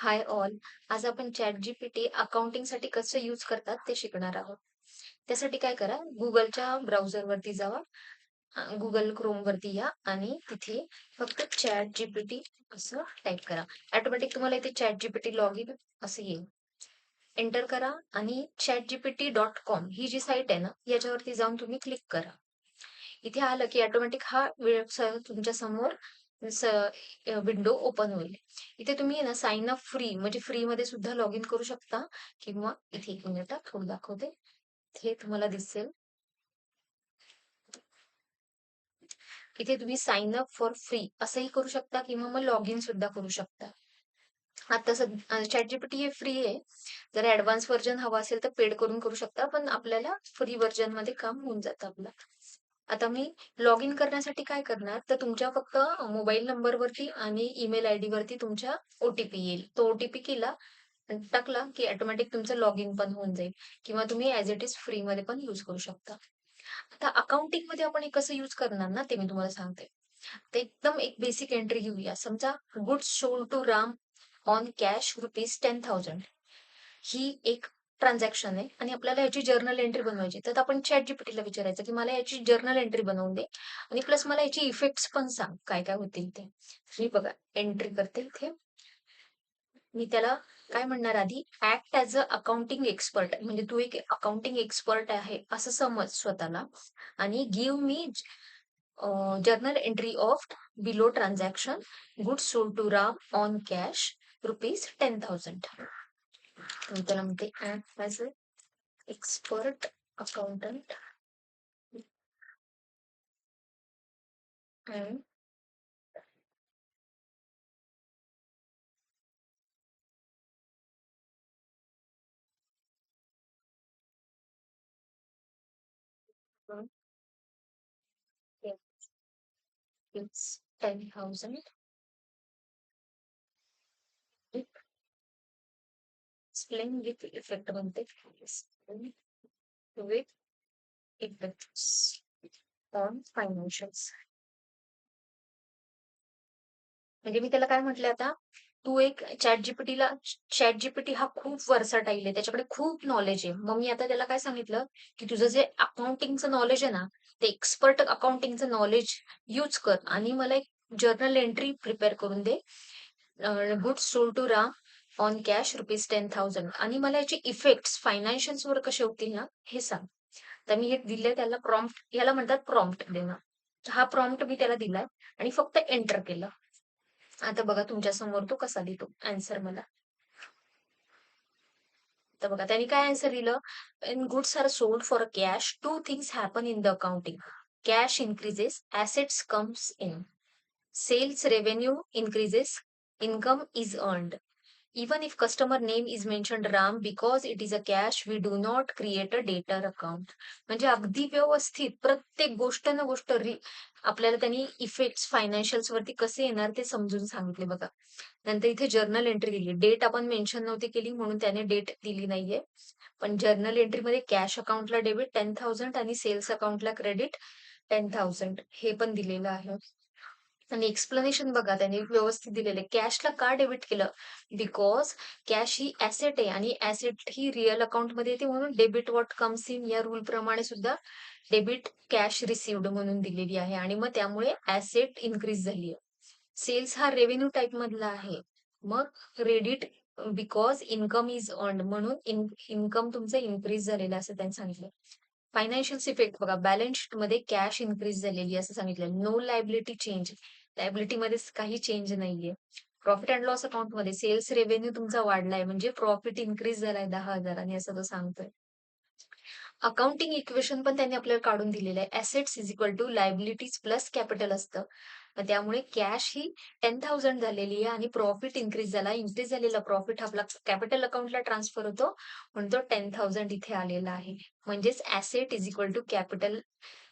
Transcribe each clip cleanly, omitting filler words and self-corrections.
Hi all. आज आपण ChatGPT अकाउंटिंगसाठी कसं यूज करतात ते शिकणार आहोत. त्यासाठी काय करा, Googleच्या ब्राउझरवरती जावा. Google Chromeवरती या आणि तिथे फक्त ChatGPT असं टाइप करा. ऑटोमॅटिक तुम्हाला इथे ChatGPT लॉग इन असं येईल. एंटर करा आणि chatgpt.com ही जी साईट आहे ना, याच्यावरती जाऊन तुम्ही क्लिक करा. इथे आलं की ऑटोमॅटिक हा तुमच्या समोर विंडो ओपन होईल. इथे तुम्ही आहे ना साइन अप फ्री म्हणजे फ्री मध्ये सुद्धा लॉग इन करू शकता किंवा इथे 1 मिनिट थोडं दाखवते. हे तुम्हाला दिसेल. इथे तुम्ही साइन अप फॉर फ्री असंही करू शकता किंवा मग लॉग इन सुद्धा करू शकता. आता ChatGPT हे फ्री आहे. जर ऍडव्हान्स व्हर्जन हवा असेल तर पेड करून करू शकता, पण आपल्याला फ्री व्हर्जन मध्ये काम होऊन जातं आपलं. आता मी लॉग इन करण्यासाठी काय करणार, तर तुमच्या फक्त मोबाईल नंबरवरती आणि ईमेल आयडी वरती तुमच्या ओटीपी येईल. तो ओटीपी केला आणि टाकला की ऑटोमॅटिक तुमचं लॉग इन पण होऊन जाईल किंवा तुम्ही ऍज इट इज फ्री मध्ये पण युज करू शकता. आता अकाउंटिंग मध्ये आपण हे कसं युज करणार ना, ते मी तुम्हाला सांगते. तर एकदम एक बेसिक एंट्री घेऊया. समजा goods sold to Ram on cash ₹10,000 ही एक ट्रान्झॅक्शन आहे आणि आपल्याला याची जर्नल एंट्री बनवायची. तर आपण ChatGPTला विचारायचं की मला याची जर्नल एंट्री बनवून दे आणि प्लस मला याची इफेक्ट्स पण सांग काय काय होतील ते. मी बघा एंट्री करते इथे. मी त्याला काय म्हणणार, आधी ऍक्ट ऍज अ अकाउंटिंग एक्सपर्ट, म्हणजे तू एक अकाउंटिंग एक्सपर्ट आहे असं समज स्वतःला, आणि give me journal entry of below transaction goods sold to Ram on cash ₹10,000. मी त्याला म्हणते act as a expert accountant and it's 10,000 explain with effect बनते explain with effects on financials. म्हणजे मी त्याला काय म्हटलं, आता तू एक चॅट जीपीटी हा खूप वर्सटाईल आहे, त्याच्याकडे खूप नॉलेज आहे. मग मी आता त्याला काय सांगितलं की तुझं जे अकाउंटिंगचं नॉलेज आहे ना, ते एक्सपर्ट अकाउंटिंगचं नॉलेज यूज कर आणि मला एक जर्नल एंट्री प्रिपेअर करून दे. Goods sold to Ram on cash ₹10,000 आणि मला याचे इफेक्ट्स फायनान्शियल्स वर कसे होतील ना हे सांग. तर मी हे दिले त्याला प्रॉम्प्ट, याला म्हणतात प्रॉम्प्ट देणं. हा प्रॉम्प्ट मी त्याला दिलाय आणि फक्त एंटर केलं. आता बघा तुमच्या समोर तो कसा देतो आन्सर मला. तर बघा त्यांनी काय आन्सर दिलं, in goods are sold for cash two things happen in the accounting. Cash increases, assets comes in, sales revenue increases, income is earned. Even if customer name is mentioned Ram because it is a cash, we do not create a debtor account. म्हणजे अगदी व्यवस्थित प्रत्येक गोष्ट ना गोष्ट आपल्याला त्यांनी effects financials वरती कसे येणार ते समजून सांगितले बघा. नंतर इथे जर्नल एंट्री दिली, डेट आपण मेन्शन नव्हती केली म्हणून त्याने डेट दिली नाहीये, पण जर्नल एंट्री मध्ये कॅश अकाउंटला डेबिट 10,000 आणि सेल्स अकाउंटला क्रेडिट 10,000 हे पण दिलेलं आहे. आणि एक्सप्लेनेशन बघा त्यांनी व्यवस्थित दिलेलं. कॅशला का डेबिट केलं, बिकॉज कॅश ही ऍसेट आहे आणि ऍसेट ही रिअल अकाउंट मध्ये येते, म्हणून डेबिट व्हॉट कम्स इन या रूल प्रमाणे सुद्धा डेबिट कॅश रिसिव्ड म्हणून दिलेली आहे आणि मग त्यामुळे ऍसेट इन्क्रीज झाली आहे. सेल्स हा रेव्हेन्यू टाइप मधला आहे, मग credit because income is earned म्हणून इन्कम तुमचं इन्क्रीज झालेलं असं त्यांनी सांगितलं. फायनान्शियल इफेक्ट बघा, बॅलन्स शीट मध्ये कॅश इन्क्रीज झालेली असं सांगितलं. नो लायबिलिटी चेंज, लायबिलिटी मध्ये काही चेंज नाहीये. प्रॉफिट अँड लॉस अकाउंट मध्ये सेल्स रेव्हेन्यू तुमचा वाढलाय म्हणजे प्रॉफिट इन्क्रीज झालाय 10,000 आणि असं तो सांगतोय. अकाउंटिंग इक्वेशन पण त्यांनी आपल्याला काढून दिलेलं आहे. Assets is equal to liabilities plus capital असतं. त्यामुळे कॅश ही 10,000 झालेली आहे आणि प्रॉफिट इन्क्रीज झाला. इन्क्रीज झालेला प्रॉफिट आपला कॅपिटल अकाउंटला ट्रान्सफर होतो म्हणून तो 10,000 इथे आलेला आहे. म्हणजेच asset is equal to capital,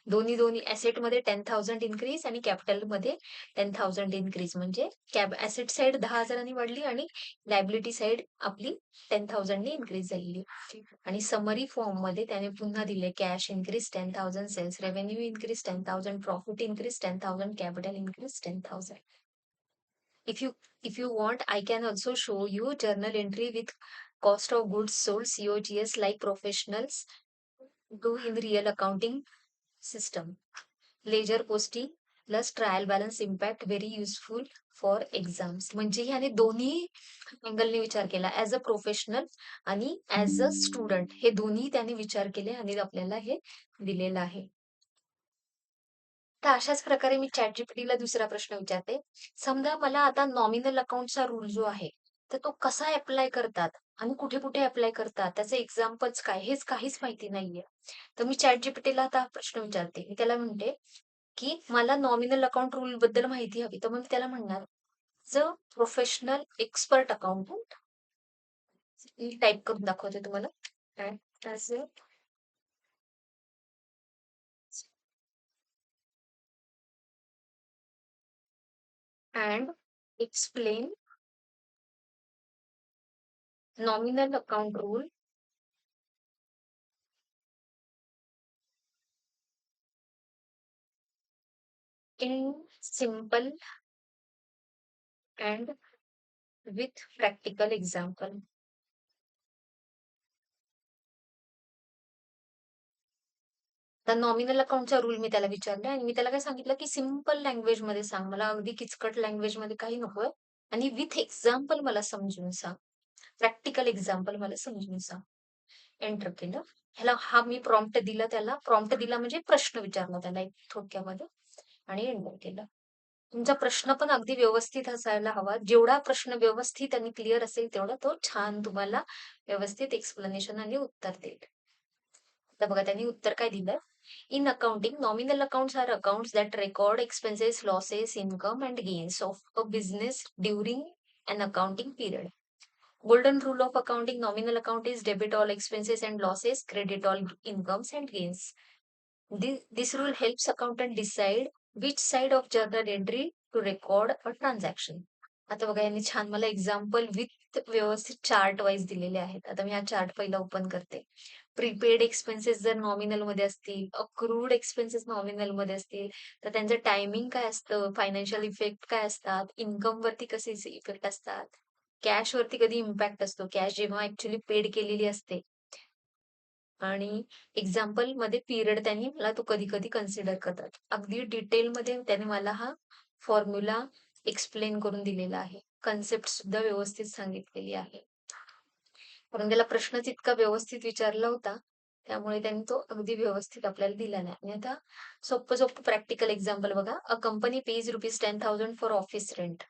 दोन्ही दोन्ही ऍसेट मध्ये 10,000 इन्क्रीज आणि कॅपिटल मध्ये 10,000 इन्क्रीज, म्हणजे ऍसेट साइड 10,000 वाढली आणि लायबिलिटी साइड आपली 10,000 इन्क्रीज झालेली. आणि समरी फॉर्म मध्ये त्याने पुन्हा दिले, cash increase 10,000, sales revenue increase 10,000, profit increase 10,000, capital increase 10,000. If you want, I can also show you journal entry with cost of goods sold, COGS, like professionals do in real accounting system. Ledger posting plus trial balance impact very useful for exams. म्हणजे ह्याने दोन्ही अँगलने विचार केला, as a professional आणि as a student. हे दोन्ही त्याने विचार केले आणि आपल्याला हे दिलेलं आहे. तर अशाच प्रकारे मी ChatGPT ला दुसरा प्रश्न विचारते. समजा मला आता नॉमिनल अकाउंटचा रूल जो आहे, तर तो कसा अप्लाय करतात आणि कुठे कुठे अप्लाय करतात, त्याचे एक्झाम्पल्स काय, हेच काहीच माहिती नाहीये. तर मी ChatGPT ला आता हा प्रश्न विचारते. मी त्याला म्हणते की मला नॉमिनल अकाउंट रूल बद्दल माहिती हवी. तर मग त्याला म्हणणार, ज प्रोफेशनल एक्सपर्ट अकाउंटंट. मी टाईप करून दाखवते तुम्हाला. As and explain nominal account rule in simple and with practical example. तर नॉमिनल अकाउंटचा रूल मी त्याला विचारला आणि मी त्याला काय सांगितलं की सिंपल लँग्वेज मध्ये सांग, मला अगदी किचकट लँग्वेज मध्ये काही नकोय, आणि विथ एक्झाम्पल मला समजून सांग, प्रॅक्टिकल एक्झाम्पल मला समजून सांग. एंटर केलं. ह्याला हा मी प्रॉम्प्ट दिला, त्याला प्रॉम्प्ट दिला म्हणजे प्रश्न विचारला त्याला एक थोडक्यामध्ये, आणि एंटर केलं. तुमचा प्रश्न पण अगदी व्यवस्थित असायला हवा. जेवढा प्रश्न व्यवस्थित आणि क्लिअर असेल तेवढा तो छान तुम्हाला व्यवस्थित एक्सप्लेनेशन आणि उत्तर देईल. आता बघा त्यांनी उत्तर काय दिलं. In accounting, nominal accounts are accounts that record expenses, losses, income and gains of a business during an accounting period. Golden rule of accounting: nominal account is debit all expenses and losses, credit all incomes and gains. This rule helps accountant decide which side of journal entry to record a transaction. आता बघा यांनी छान मला example with व्यवस्थित chart wise दिलेले आहेत. आता मी हा चार्ट पहिला ओपन करते. प्रीपेड एक्सपेन्सेस जर नॉमिनल मध्ये असतील, अक्रूड एक्सपेन्सेस नॉमिनल मध्ये असतील, तर त्यांचं टायमिंग काय असतं, फायनान्शियल इफेक्ट काय असतात, इन्कम वरती कसे इफेक्ट असतात, कॅश वरती कधी इम्पॅक्ट असतो, कॅश जेव्हा ऍक्च्युली पेड केलेली असते, आणि एक्झाम्पल मध्ये पिरियड त्यांनी मला तो कधी कधी कन्सिडर करतात. अगदी डिटेलमध्ये त्याने मला हा फॉर्म्युला एक्सप्लेन करून दिलेला आहे. कन्सेप्ट सुद्धा व्यवस्थित सांगितलेली आहे. कारण त्याला प्रश्नच इतका व्यवस्थित विचारला होता, त्यामुळे त्यांनी तो अगदी व्यवस्थित आपल्याला दिला नाही. आणि आता सोपं सोपं प्रॅक्टिकल एक्झाम्पल बघा. A company page ₹10,000 for office rent.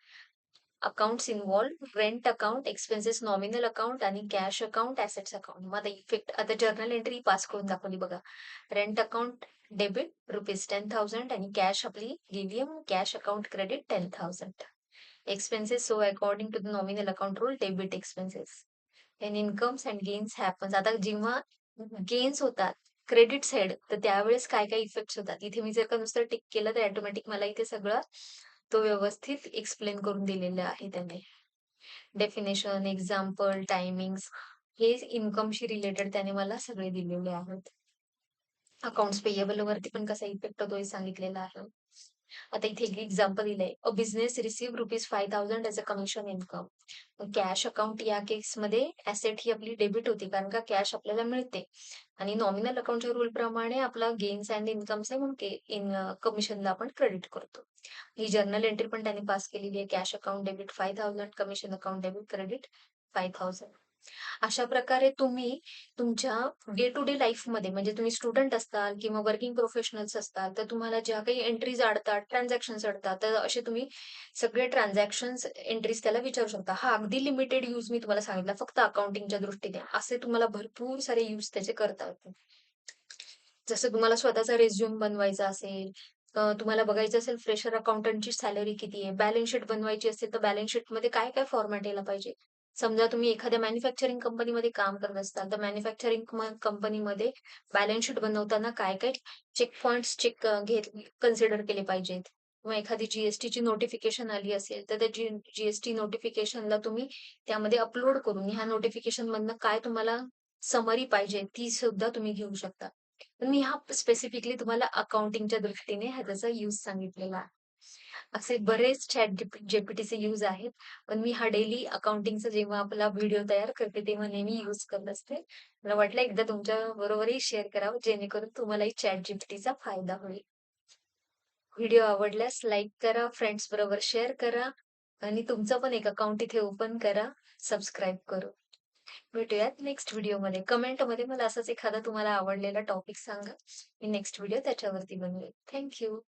Accounts involve rent account, expenses nominal account आणि कॅश अकाउंट, ऍसेट्स अकाउंट. मग आता इफेक्ट, आता जर्नल एंट्री पास करून दाखवली बघा. रेंट अकाउंट डेबिट ₹10,000 आणि कॅश आपली गेली, cash account credit 10,000. Expenses so according to the nominal account rule debit expenses. An incomes and gains happens. आता जेव्हा गेन्स होतात क्रेडिट साइड, तर त्यावेळेस काय काय इफेक्ट होतात, इथे मी जर का नुसतं टिक केलं तर ऑटोमॅटिक मला इथे सगळं तो व्यवस्थित एक्सप्लेन करून दिलेलं आहे त्याने. डेफिनेशन, एक्झाम्पल, टायमिंग्स, हे इन्कमशी रिलेटेड त्याने मला सगळे दिलेले आहेत. अकाउंट्स पेएबल वरती पण कसा इफेक्ट होतो हे सांगितलेलं आहे. आता इथे एक एक्झाम्पल दिलंय. A business receive ₹5,000 as a commission income. Cash account या केसमध्ये ऍसेट ही आपली डेबिट होती, कारण का कॅश आपल्याला मिळते, आणि नॉमिनल अकाउंटच्या रूल प्रमाणे आपला गेन्स अँड इन्कम्स आहे म्हणून कमिशनला आपण क्रेडिट करतो. ही जर्नल एंट्री पण त्यांनी पास केलेली आहे. Cash account debit 5,000, commission account debit credit 5,000. अशा प्रकारे तुम्ही तुमच्या डे टू डे लाईफमध्ये, म्हणजे तुम्ही स्टुडंट असताल किंवा वर्किंग प्रोफेशनल्स असताल, तर तुम्हाला ज्या काही एंट्रीज अडतात, ट्रान्झॅक्शन्स अडतात, तर असे तुम्ही सगळे ट्रान्झॅक्शन्स एंट्रीज त्याला विचारू शकता. हा अगदी लिमिटेड यूज मी तुम्हाला सांगितला फक्त अकाउंटिंगच्या दृष्टीने. असे तुम्हाला भरपूर सारे यूज त्याचे करता येतात. जसं तुम्हाला स्वतःचा रेझ्युम बनवायचा असेल, तुम्हाला बघायचं असेल फ्रेशर अकाउंटंटची सॅलरी किती आहे, बॅलन्स शीट बनवायची असेल तर बॅलन्स शीट मध्ये काय काय फॉर्मॅट यायला पाहिजे. समजा तुम्ही एखाद्या मॅन्युफॅक्चरिंग कंपनीमध्ये काम करत असताल, तर मॅन्युफॅक्चरिंग कंपनीमध्ये बॅलन्स शीट बनवताना काय काय चेक पॉइंट्स घेत कन्सिडर केले पाहिजेत. किंवा एखादी जीएसटी नोटिफिकेशन आली असेल, तर त्या जीएसटी नोटिफिकेशनला तुम्ही त्यामध्ये अपलोड करून ह्या नोटिफिकेशन मधनं काय तुम्हाला समरी पाहिजे ती सुद्धा तुम्ही घेऊ शकता. पण मी हा स्पेसिफिकली तुम्हाला अकाउंटिंगच्या दृष्टीने ह्याचा यूज सांगितलेला आहे. असे बरेच ChatGPTचे यूज आहेत. पण मी हा डेली अकाउंटिंगचा जेव्हा आपला व्हिडिओ तयार करते, तेव्हा नेहमी यूज करत असते. मला वाटलं एकदा तुमच्या बरोबरही शेअर करावं, जेणेकरून तुम्हालाही ChatGPTचा फायदा होईल. व्हिडिओ आवडल्यास लाईक करा, फ्रेंड्स बरोबर शेअर करा आणि तुमचं पण एक अकाउंट इथे ओपन करा, सबस्क्राईब करून. भेटूयात नेक्स्ट व्हिडिओमध्ये. कमेंटमध्ये मला असाच एखादा तुम्हाला आवडलेला टॉपिक सांगा. मी नेक्स्ट व्हिडिओ त्याच्यावरती बनवेल. Thank you.